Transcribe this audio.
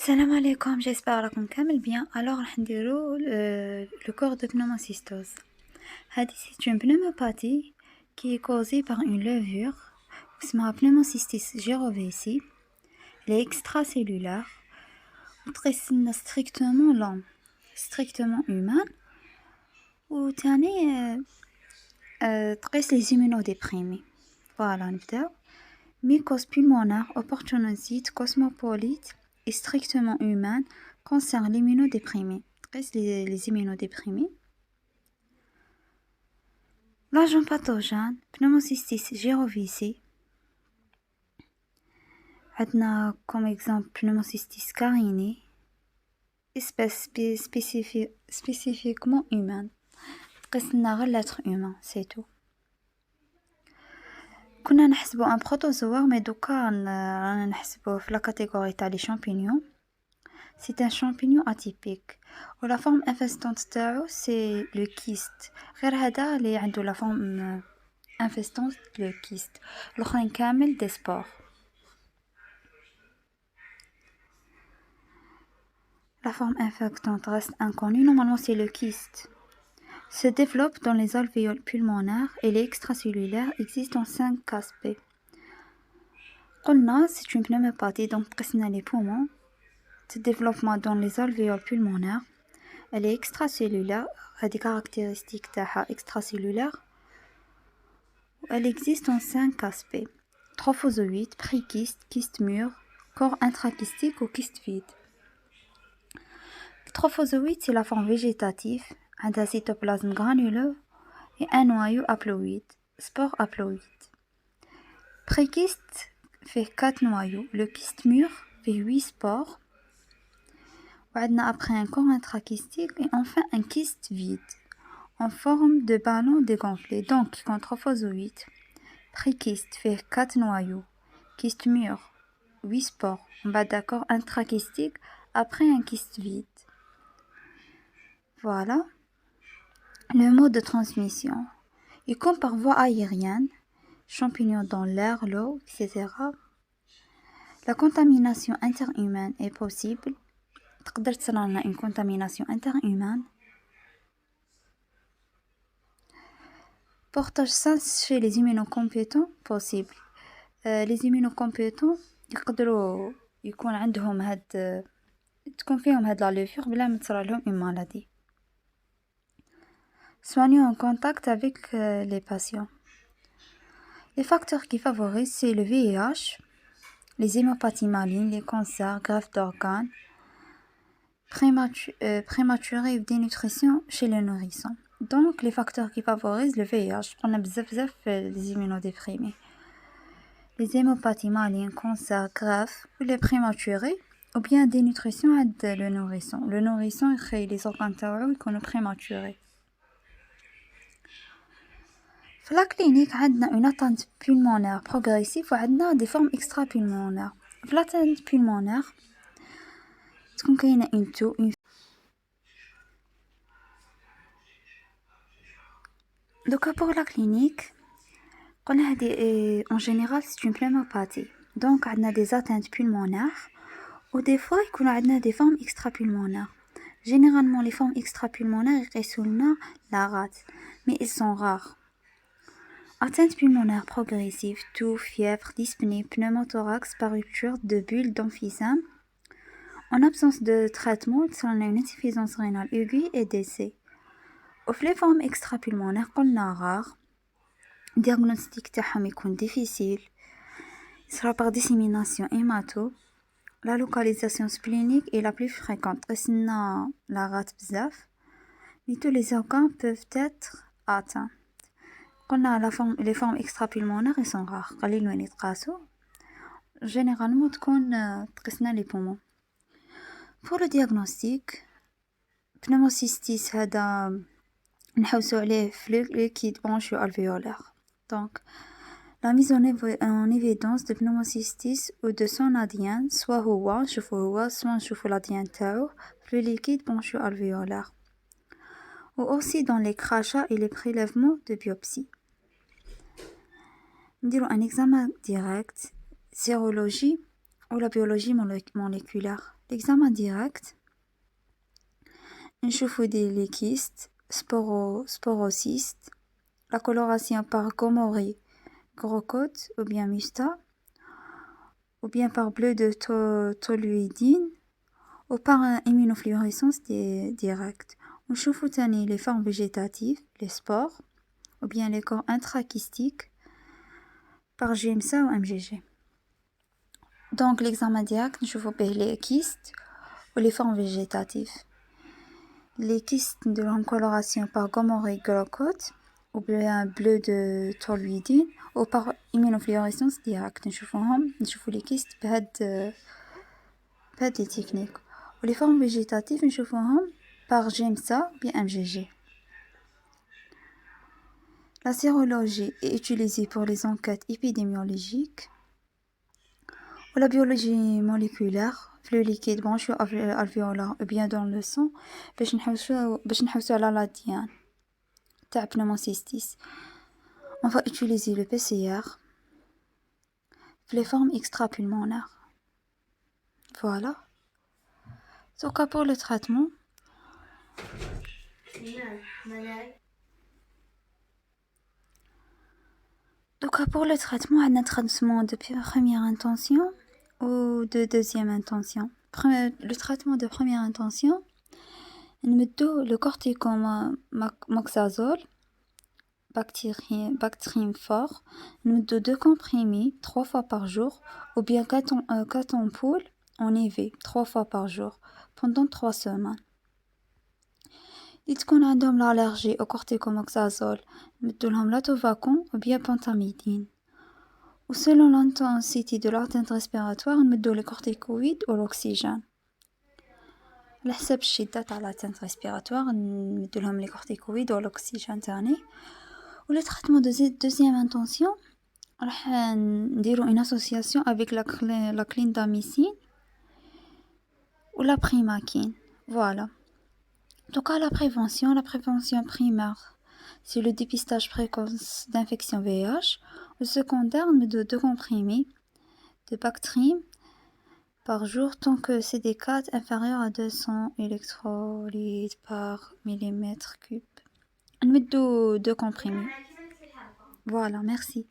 Salam alaikum, j'espère que vous allez bien. Alors, on va le corps de pneumocystose. C'est une pneumopathie qui est causée par une levure, اسمها pneumocystis jirovecii. Elle est extracellulaire, très strictement lent, strictement humaine, ou très les immunodéprimés. Voilà, نبداو. Mycose pulmonaire opportunistique cosmopolite et strictement humaine concerne l'immunodéprimé. Les immunodéprimés. L'agent pathogène, pneumocystis jirovecii. عندنا comme exemple pneumocystis carinii, espèce spécifiquement humaine. قسنا غير l'être humain, c'est tout. كنا نحسبو ان بروتوزوا مي دوكا رانا نحسبوه في لا كاتيجوري تاع لي شامبينيون. سي ان شامبينيون اتيبيك و لا فورم انفستونت تاعو سي لو كيست، غير هذا اللي عنده لا فورم انفستونت لو كيست، الاخرين كامل دي سبور. La forme infectante reste inconnue, normalement c'est le kyste. Se développe dans les alvéoles pulmonaires et les extracellulaires existent en 5 aspects. قلنا c'est une pneumopathie, donc قسنا les poumons. Ce développement dans les alvéoles pulmonaires, elle est extracellulaire, a des caractéristiques extracellulaires. Elle existe en 5 aspects: trophozoïde, prékyste, kyste mûr, corps intrakystique ou kyste vide. Le trophozoïde, c'est la forme végétative, un cytoplasme granuleux et un noyau haploïde, spore haploïde. Prékyste fait 4 noyaux, le kyste mûr fait 8 spores. Après un corps intracystique et enfin un kyste vide en forme de ballon dégonflé. Donc, quand trophozoïde, prékyste fait 4 noyaux, kyste mûr, 8 spores, en bas d'accord intracystique après un kyste vide. Voilà. Le mode de transmission. Il comme par voie aérienne, champignons dans l'air, l'eau, etc. La contamination interhumaine est possible. تقدر تصير une contamination interhumaine. Portage sain chez les immunocompétents possible. Les immunocompétents يقدروا يكون عندهم تكون فيهم هاد لا ليفور بلا ما تصرى لهم une maladie. Soignons en contact avec les patients. Les facteurs qui favorisent, c'est le VIH, les hémopathies malignes, les cancers, greffe d'organes, prématurée ou dénutrition chez les nourrissons. Donc, les facteurs qui favorisent le VIH, on a bzaf les immunodéprimés. Les hémopathies malignes, cancers, greffe, ou les prématurés, ou bien dénutrition à le nourrisson. Le nourrisson, il crée les organes taureaux qu'on est prématurés. في la clinique عندنا une atteinte pulmonaire progressive وعندنا des formes extrapulmonaires. في l'atteinte pulmonaire تكون كاينه une donc pour la clinique قلنا هذه en général c'est une pneumopathie. Donc عندنا des atteintes pulmonaires ou des fois يكون عندنا des formes extrapulmonaires. Généralement les formes extrapulmonaires يقيسوا لنا la rate, mais ils sont rares. Atteinte pulmonaire progressive, toux, fièvre, dyspnée, pneumothorax par rupture de bulles d'emphysème. En absence de traitement, on a une insuffisance rénale aiguë et décès. Au les formes extrapulmonaires, قلنا rare. Diagnostic تاعهم يكون difficile. Il sera par dissémination hémato. La localisation splénique est la plus fréquente. قسنا la rate بزاف. Mais tous les organes peuvent être atteints. Les formes extrapulmonaires ils sont rares. قليل وين يتقاسوا. Généralement تكون تقسنا les poumons. Pour le diagnostic, pneumocystis هذا نحوسو عليه في liquide broncho-alvéolaire. Donc, la mise en évidence de pneumocystis ou de son ADN, soit هو نشوفو هو soit نشوفو l'ADN تاعو في liquide broncho-alvéolaire. Ou aussi dans les crachats et les prélèvements de biopsie. نديرو un examen direct, sérologie ou la biologie moléculaire. l'examen direct نشوفوا les kystes, sporocystes, la coloration par Gomori, gros côte ou bien musta, ou bien par bleu de toluidine, ou par immunofluorescence directe. نشوفوا تاني les formes végétatives, les spores, ou bien les corps intrakystiques par GMSA ou MGG. Donc l'examen direct نشوفوا به les kystes ou les formes végétatives. Les kystes de la coloration par Gomori Glocote ou bien bleu de toluidine ou par immunofluorescence directe نشوفوا les kystes بهاد les techniques. Ou les formes végétatives نشوفوهم par GMSA ou bien MGG. La sérologie est utilisée pour les enquêtes épidémiologiques ou la biologie moléculaire, flux liquide, bronchio alvéolaire ou bien dans le sang باش نحوسوا على la diane تاع pneumocystis. On va utiliser le PCR pour les formes extrapulmonaires. Voilà. Donc pour le traitement, on a un traitement de première intention ou de deuxième intention. Le traitement de première intention, on met le corticomoxazole, bactrim fort, on met 2 comprimés 3 fois par jour, ou bien 4 ampoules en IV 3 fois par jour pendant 3 semaines. Ils qu'on a l'allergie au corticomoxazole, mettons l'atovacon ou bien pentamidine. Ou selon l'intensité de l'atteinte respiratoire, mettons les corticoïdes ou l'oxygène. على حسب الشدة تاع l'atteinte respiratoire, mettons les corticoïdes ou l'oxygène تاني. Ou le traitement de deuxième intention, راح نديرو une association avec la clindamycine ou la primaquine. Voilà. Donc à la prévention primaire, c'est le dépistage précoce d'infection VIH. Le secondaire, on met 2 comprimés de Bactrim par jour tant que CD4 inférieur à 200 électrolitres par millimètre cube. On met 2 comprimés. Voilà, merci.